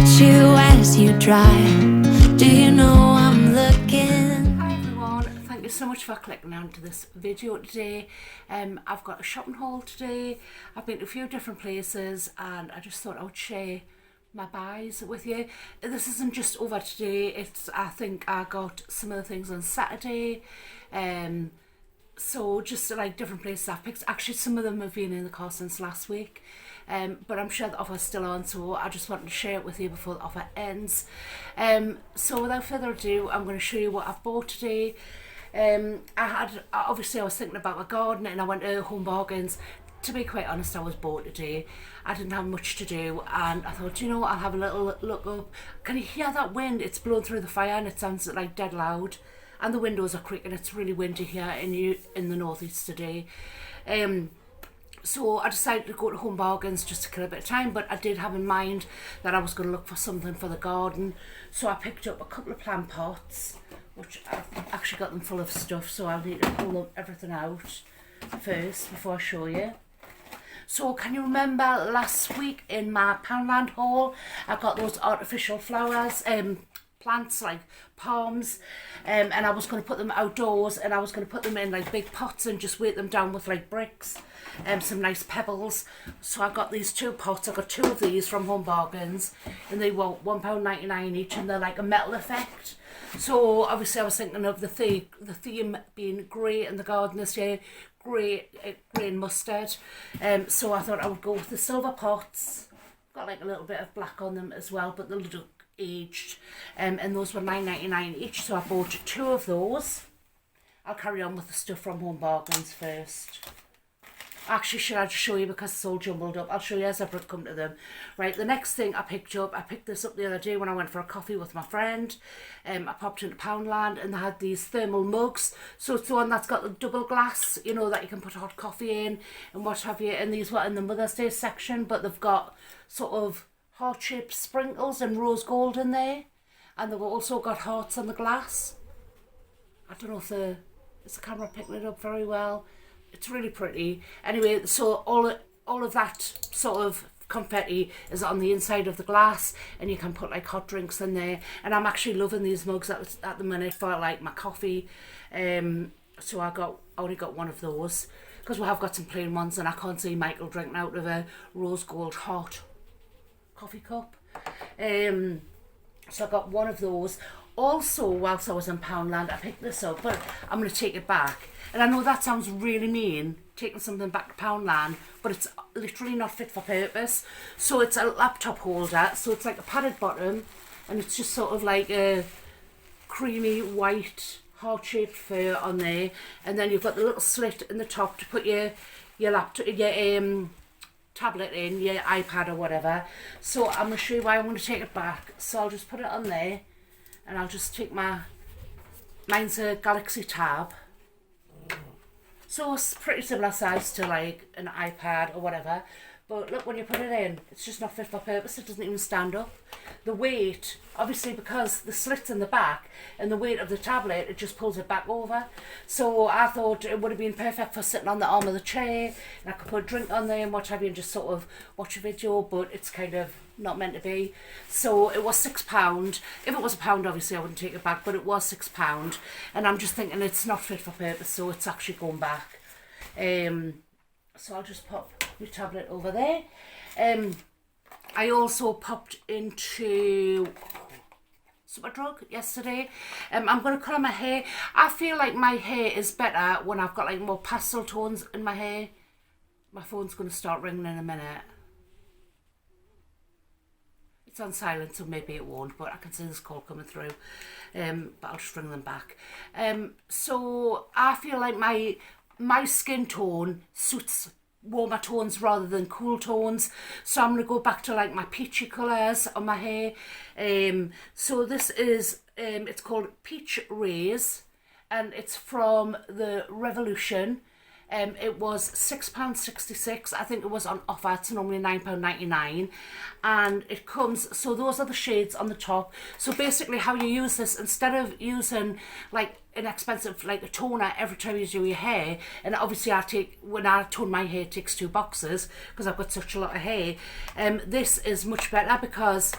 watch you as you drive. Do you know I'm looking? Hi everyone, thank you so much for clicking on to this video today. I've got a shopping haul today. I've been to a few different places and I just thought I would share my buys with you. This isn't just over today, I think I got some of the things on Saturday. So just like different places I've picked. Actually, some of them have been in the car since last week. But I'm sure the offer's still on, so I just wanted to share it with you before the offer ends. So without further ado, I'm going to show you what I've bought today. Obviously I was thinking about my garden and I went to Home Bargains. To be quite honest, I was bored today. I didn't have much to do and I thought, you know, I'll have a little look up. Can you hear that wind? It's blowing through the fire and it sounds like dead loud. And the windows are creaking. It's really windy here in the northeast today. So I decided to go to Home Bargains just to kill a bit of time, but I did have in mind that I was going to look for something for the garden. So I picked up a couple of plant pots, which I've actually got them full of stuff, so I'll need to pull everything out first before I show you. So can you remember last week in my Poundland haul, I got those artificial flowers, plants like palms, and I was going to put them outdoors and I was going to put them in like big pots and just weight them down with like bricks and some nice pebbles. So I got these two pots. I got two of these from Home Bargains and they were £1.99 each and they're like a metal effect. So obviously I was thinking of the theme being grey in the garden this year, grey and mustard. So I thought I would go with the silver pots. Got like a little bit of black on them as well, but they'll look aged, and those were £9.99 each, so I bought two of those. I'll carry on with the stuff from Home Bargains first. Actually, should I just show you because it's all jumbled up? I'll show you as I come to them. Right, the next thing I picked this up the other day when I went for a coffee with my friend. I popped into Poundland and they had these thermal mugs. So it's the one that's got the double glass, you know, that you can put hot coffee in and what have you. And these were in the Mother's Day section, but they've got sort of heart-shaped sprinkles and rose gold in there, and they've also got hearts on the glass. I don't know if is the camera picking it up very well. It's really pretty. Anyway, so all of that sort of confetti is on the inside of the glass, and you can put like hot drinks in there. And I'm actually loving these mugs at the minute for like my coffee. So I only got one of those because we have got some plain ones, and I can't see Michael drinking out of a rose gold hot coffee cup. So I got one of those. Also, whilst I was in Poundland, I picked this up, but I'm going to take it back. And I know that sounds really mean, taking something back to Poundland, but it's literally not fit for purpose. So it's a laptop holder, so it's like a padded bottom, and it's just sort of like a creamy white heart-shaped fur on there, and then you've got the little slit in the top to put your laptop, your tablet in, your iPad or whatever. So I'm going to show you why I'm going to take it back. So I'll just put it on there and I'll just take mine's a Galaxy Tab. So it's pretty similar size to like an iPad or whatever. But look, when you put it in, it's just not fit for purpose. It doesn't even stand up. The weight, obviously because the slit's in the back and the weight of the tablet, it just pulls it back over. So I thought it would have been perfect for sitting on the arm of the chair, and I could put a drink on there and what have you and just sort of watch a video, but it's kind of not meant to be. So it was £6. If it was £1, obviously I wouldn't take it back, but it was £6. And I'm just thinking it's not fit for purpose, so it's actually going back. So I'll just pop my tablet over there. I also popped into Superdrug yesterday. I'm going to colour my hair. I feel like my hair is better when I've got like more pastel tones in my hair. My phone's going to start ringing in a minute. It's on silent, so maybe it won't, but I can see this call coming through. But I'll just ring them back. So I feel like my skin tone suits warmer tones rather than cool tones, so I'm going to go back to like my peachy colours on my hair. So this is it's called Peach Rays and it's from the Revolution. It was £6.66. I think it was on offer. It's normally £9.99, and it comes. So those are the shades on the top. So basically, how you use this, instead of using like an expensive like a toner every time you do your hair, and obviously when I tone my hair, it takes 2 boxes because I've got such a lot of hair. This is much better because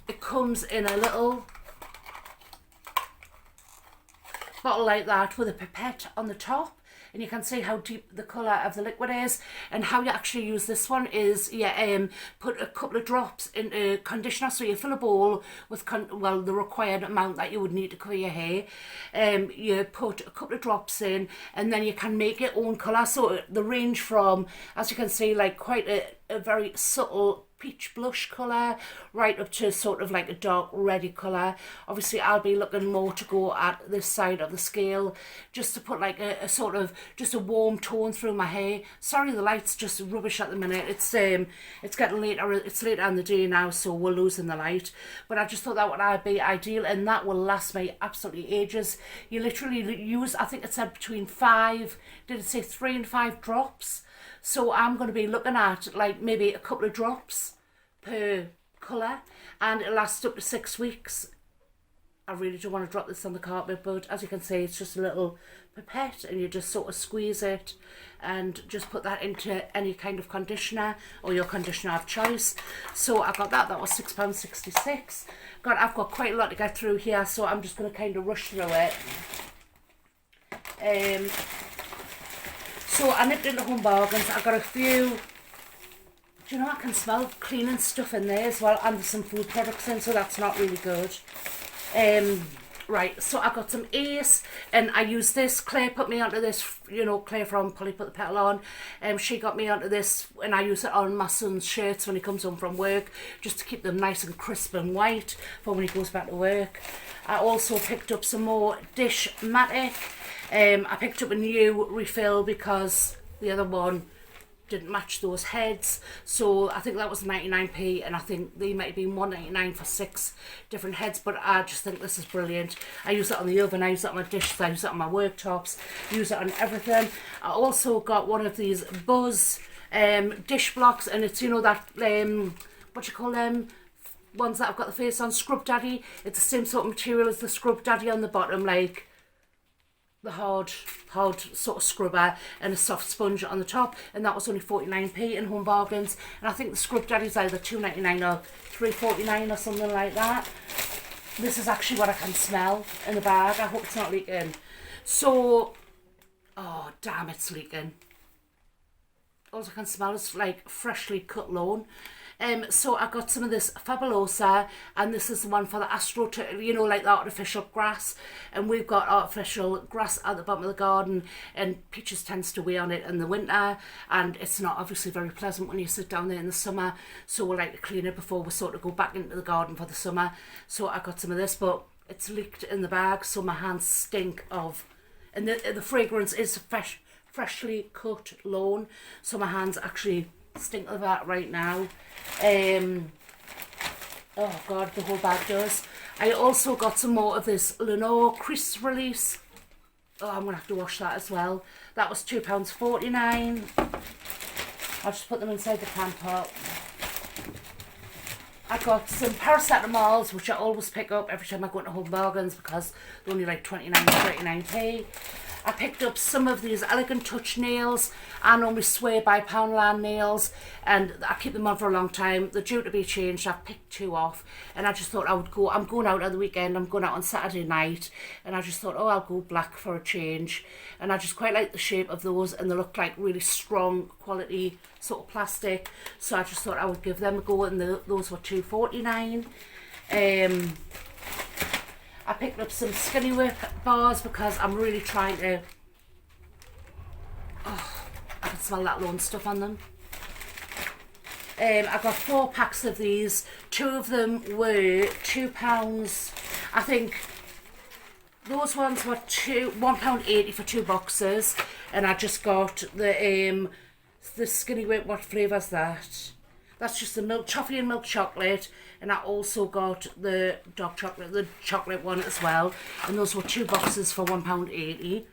it comes in a little bottle like that with a pipette on the top, and you can see how deep the colour of the liquid is. And how you actually use this one is put a couple of drops into conditioner. So you fill a bowl with the required amount that you would need to cover your hair. You put a couple of drops in, and then you can make your own colour. So the range from, as you can see, like quite a very subtle peach blush colour right up to sort of like a dark reddy colour. Obviously I'll be looking more to go at this side of the scale, just to put like a sort of just a warm tone through my hair. Sorry, the light's just rubbish at the minute. It's getting later, it's later in the day now, so we're losing the light, but I just thought that would be ideal, and that will last me absolutely ages. You literally use, I think it said between 5, did it say 3 and 5 drops? So I'm going to be looking at like maybe a couple of drops per colour, and it lasts up to 6 weeks. I really don't want to drop this on the carpet, but as you can see, it's just a little pipette, and you just sort of squeeze it and just put that into any kind of conditioner or your conditioner of choice. So I got that was £6.66. I've got quite a lot to get through here, so I'm just going to kind of rush through it. So I nipped into Home Bargains. I got a few, do you know, I can smell cleaning stuff in there as well, and there's some food products in, so that's not really good. Right, so I got some Ace, and I used this. Claire put me onto this, you know, Claire from Polly Put the Petal On. She got me onto this, and I use it on my son's shirts when he comes home from work, just to keep them nice and crisp and white for when he goes back to work. I also picked up some more Dishmatic. I picked up a new refill because the other one didn't match those heads, so I think that was 99p, and I think they might have been 1.99 for 6 different heads, but I just think this is brilliant. I use it on the oven, I use it on my dishes, I use it on my worktops, use it on everything. I also got one of these Buzz dish blocks, and it's, you know, that what do you call them, ones that I've got the face on, Scrub Daddy. It's the same sort of material as the Scrub Daddy on the bottom, like the hard sort of scrubber, and a soft sponge on the top, and that was only 49p in Home Bargains. And I think the Scrub Daddy's either 2.99 or 3.49 or something like that. This is actually what I can smell in the bag. I hope it's not leaking. So, oh damn, it's leaking. All I can smell is like freshly cut lawn. So I got some of this Fabulosa, and this is the one for the Astro, you know, like the artificial grass. And we've got artificial grass at the bottom of the garden, and Peaches tends to weigh on it in the winter, and it's not obviously very pleasant when you sit down there in the summer. So we like to clean it before we sort of go back into the garden for the summer. So I got some of this, but it's leaked in the bag, so my hands stink of, and the fragrance is freshly cut lawn, so my hands actually stink of that right now. Oh god, the whole bag does. I also got some more of this Lenore crease release. Oh, I'm gonna have to wash that as well. That was £2.49. I'll just put them inside the can pot. I got some paracetamols, which I always pick up every time I go into Home Bargains because they're only like 29 to 39p. I picked up some of these Elegant Touch nails. I normally swear by Poundland nails, and I keep them on for a long time. They're due to be changed. I've picked 2 off, and I just thought I would go. I'm going out on the weekend. I'm going out on Saturday night, and I just thought, oh, I'll go black for a change. And I just quite like the shape of those, and they look like really strong quality sort of plastic. So I just thought I would give them a go, and those were £2.49. I picked up some Skinny Whip bars because I'm really trying to, oh, I can smell that lawn stuff on them. I got 4 packs of these. 2 of them were £2. I think those ones were £1.80 for 2 boxes, and I just got the Skinny Whip. What flavour is that? That's just the milk, toffee and milk chocolate, and I also got the dark chocolate, the chocolate one as well, and those were 2 boxes for £1.80.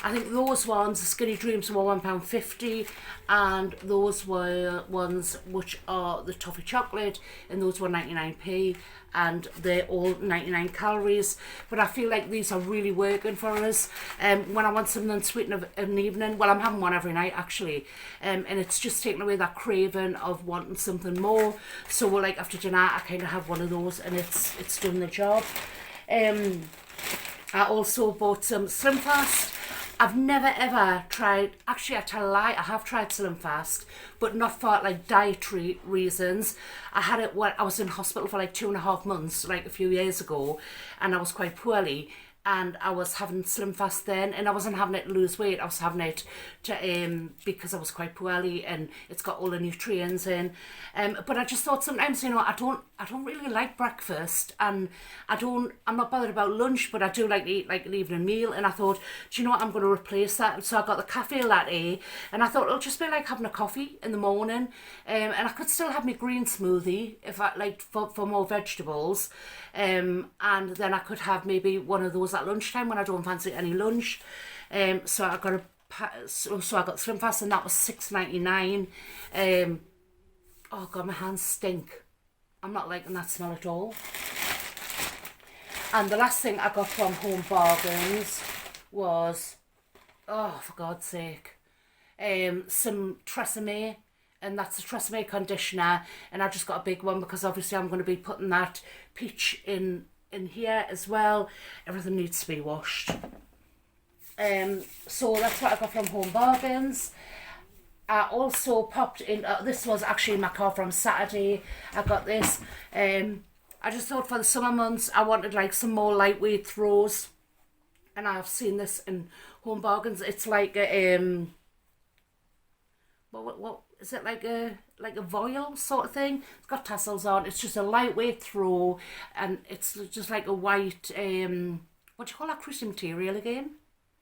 I think those ones, the Skinny Dreams, were £1.50, and those were ones which are the toffee chocolate, and those were 99p, and they're all 99 calories. But I feel like these are really working for us. When I want something sweet in an evening, well, I'm having one every night actually, and it's just taking away that craving of wanting something more. So like after dinner, I kind of have one of those, and it's done the job. I also bought some Slim Fast. I've never ever tried, actually I tell a lie, I have tried Slim Fast, but not for like dietary reasons. I had it when I was in hospital for like 2.5 months, like a few years ago, and I was quite poorly, and I was having Slim Fast then, and I wasn't having it to lose weight, I was having it to because I was quite poorly, and it's got all the nutrients in. But I just thought sometimes, you know, I don't really like breakfast, and I'm not bothered about lunch, but I do like to eat like an evening meal. And I thought, do you know what, I'm going to replace that. So I got the cafe latte, and I thought it'll just be like having a coffee in the morning, and I could still have my green smoothie if I like for more vegetables, and then I could have maybe one of those at lunchtime when I don't fancy any lunch. So I got so I got Slim Fast, and that was £6.99. Oh god, my hands stink. I'm not liking that smell at all. And the last thing I got from Home Bargains was, oh for God's sake, some Tresemme, and that's the Tresemme conditioner, and I just got a big one because obviously I'm going to be putting that peach in here as well. Everything needs to be washed. So that's what I got from Home Bargains. I also popped in, this was actually in my car from Saturday, I got this. I just thought for the summer months I wanted like some more lightweight throws, and I've seen this in Home Bargains. It's like a, what is it, like a voile sort of thing? It's got tassels on, it's just a lightweight throw, and it's just like a white, what do you call that creasy material again?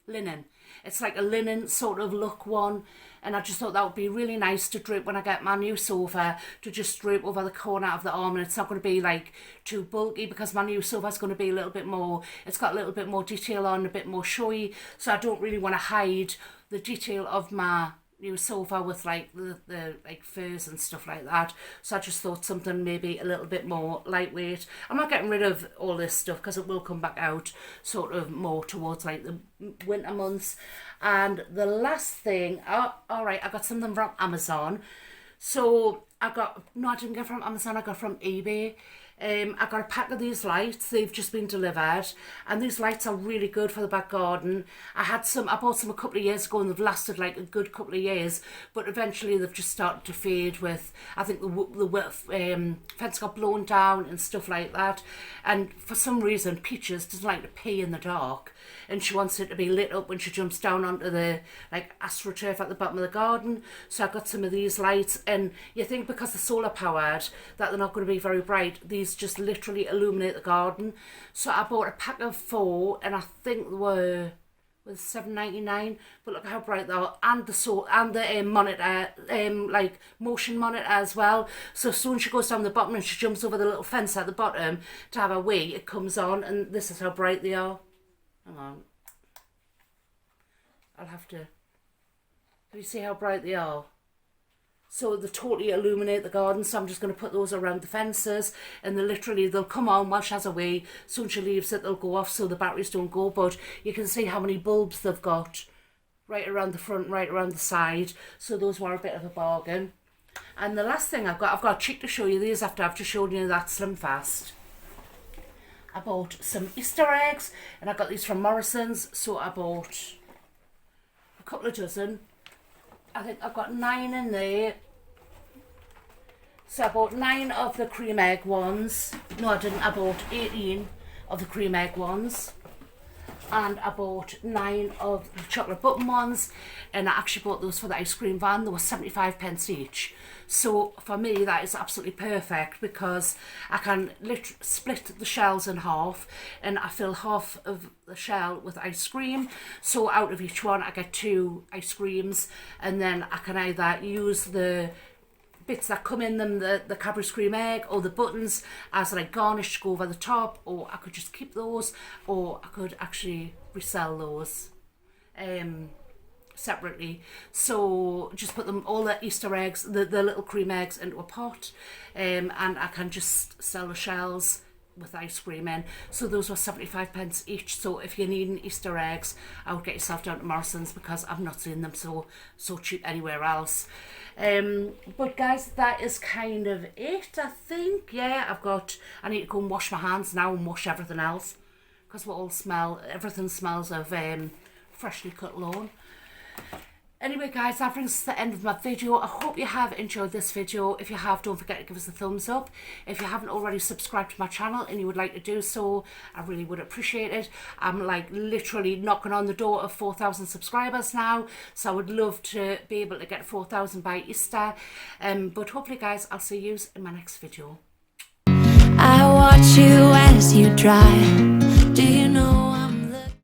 Linen. It's like a linen sort of look one, and I just thought that would be really nice to drape when I get my new sofa, to just drape over the corner of the arm, and it's not going to be like too bulky because my new sofa is going to be a little bit more, it's got a little bit more detail on, a bit more showy, so I don't really want to hide the detail of my new sofa with like the like furs and stuff like that. So I just thought something maybe a little bit more lightweight. I'm not getting rid of all this stuff because it will come back out sort of more towards like the winter months. And the last thing, alright, I got something from Amazon. So I didn't get from Amazon, I got from eBay. I got a pack of these lights. They've just been delivered, and these lights are really good for the back garden. I bought some a couple of years ago, and they've lasted like a good couple of years, but eventually they've just started to fade with, I think the fence got blown down and stuff like that. And for some reason Peaches doesn't like to pee in the dark, and she wants it to be lit up when she jumps down onto the like astroturf at the bottom of the garden. So I got some of these lights, and you think because they're solar powered that they're not going to be very bright. These just literally illuminate the garden. So I bought a pack of 4, and I think they were $7.99, but look how bright they are. And the monitor, like motion monitor as well. So as soon as she goes down the bottom and she jumps over the little fence at the bottom to have a wee, it comes on, and this is how bright they are. Hang on, I'll have to, can you see how bright they are? So they totally illuminate the garden. So I'm just going to put those around the fences, and they'll come on while she has a wee. Soon she leaves it, they'll go off so the batteries don't go. But you can see how many bulbs they've got right around the front, right around the side. So those were a bit of a bargain. And the last thing I've got a cheek to show you these after I've just shown you that Slim Fast. I bought some Easter eggs, and I got these from Morrisons. So I bought a couple of dozen. I think I've got 9 in there. So I bought 9 of the cream egg ones. No, I didn't. I bought 18 of the cream egg ones. And I bought 9 of the chocolate button ones. And I actually bought those for the ice cream van. They were 75p each. So for me, that is absolutely perfect because I can split the shells in half, and I fill half of the shell with ice cream. So out of each one, I get 2 ice creams, and then I can either use the bits that come in them, the Cadbury's cream egg or the buttons as like garnish to go over the top, or I could just keep those, or I could actually resell those. separately. So just put them, all the Easter eggs, the little cream eggs, into a pot, and I can just sell the shells with ice cream in. So those were 75p each. So if you're needing Easter eggs, I would get yourself down to Morrisons, because I've not seen them so cheap anywhere else. But guys, that is kind of it, I think. Yeah, I need to go and wash my hands now and wash everything else, because everything smells of freshly cut lawn. Anyway guys, that brings us to the end of my video. I hope you have enjoyed this video. If you have, don't forget to give us a thumbs up. If you haven't already subscribed to my channel and you would like to do so, I really would appreciate it. I'm like literally knocking on the door of 4,000 subscribers now, so I would love to be able to get 4,000 by Easter. But hopefully guys, I'll see you in my next video. I watch you as you drive. Do you know